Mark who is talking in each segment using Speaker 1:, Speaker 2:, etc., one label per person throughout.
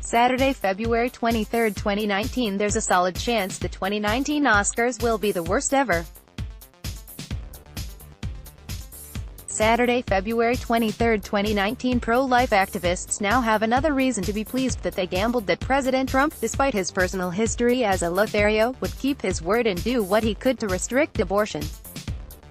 Speaker 1: Saturday, February 23, 2019. There's a solid chance the 2019 Oscars will be the worst ever. Saturday, February 23, 2019. Pro-life activists now have another reason to be pleased that they gambled that President Trump, despite his personal history as a Lothario, would keep his word and do what he could to restrict abortion.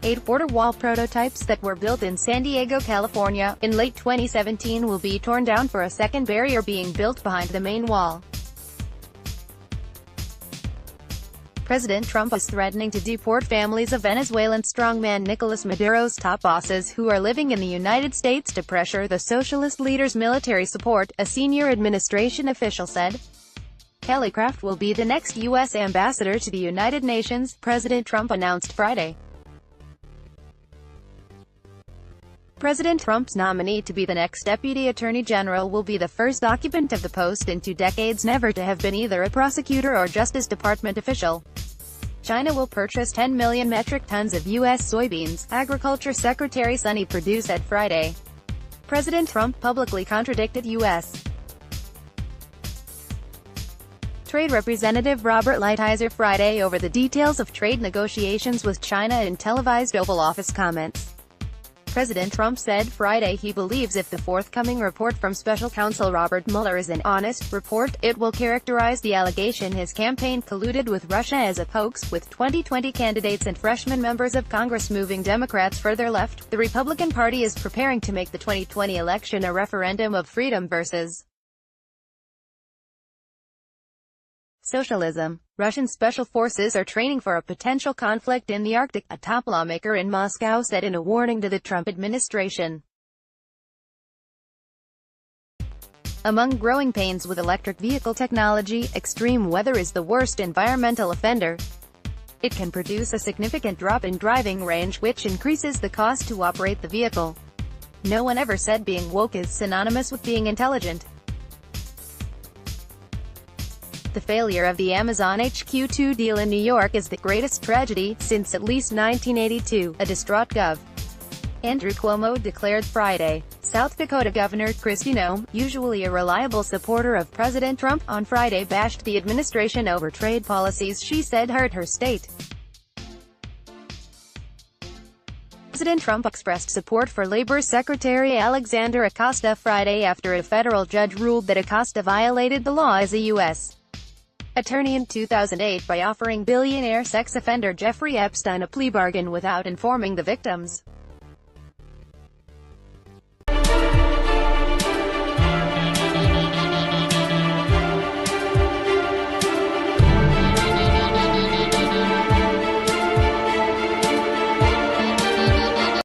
Speaker 1: 8 border wall prototypes that were built in San Diego, California, in late 2017 will be torn down for a second barrier being built behind the main wall. President Trump is threatening to deport families of Venezuelan strongman Nicolas Maduro's top bosses who are living in the United States to pressure the socialist leader's military support, a senior administration official said. Calif will be the next U.S. ambassador to the United Nations, President Trump announced Friday. President Trump's nominee to be the next Deputy Attorney General will be the first occupant of the post in 2 decades never to have been either a prosecutor or Justice Department official. China will purchase 10 million metric tons of U.S. soybeans, Agriculture Secretary Sonny Perdue said Friday. President Trump publicly contradicted U.S. Trade Representative Robert Lighthizer Friday over the details of trade negotiations with China in televised Oval Office comments. President Trump said Friday he believes if the forthcoming report from Special Counsel Robert Mueller is an honest report, it will characterize the allegation his campaign colluded with Russia as a hoax, with 2020 candidates and freshman members of Congress moving Democrats further left. The Republican Party is preparing to make the 2020 election a referendum of freedom versus socialism. Russian special forces are training for a potential conflict in the Arctic, a top lawmaker in Moscow said in a warning to the Trump administration. Among growing pains with electric vehicle technology, extreme weather is the worst environmental offender. It can produce a significant drop in driving range, which increases the cost to operate the vehicle. No one ever said being woke is synonymous with being intelligent. The failure of the Amazon HQ2 deal in New York is the greatest tragedy since at least 1982, a distraught Gov. Andrew Cuomo declared Friday. South Dakota Governor Kristi Noem, usually a reliable supporter of President Trump, on Friday bashed the administration over trade policies she said hurt her state. President Trump expressed support for Labor Secretary Alexander Acosta Friday after a federal judge ruled that Acosta violated the law as a U.S. attorney in 2008 by offering billionaire sex offender Jeffrey Epstein a plea bargain without informing the victims.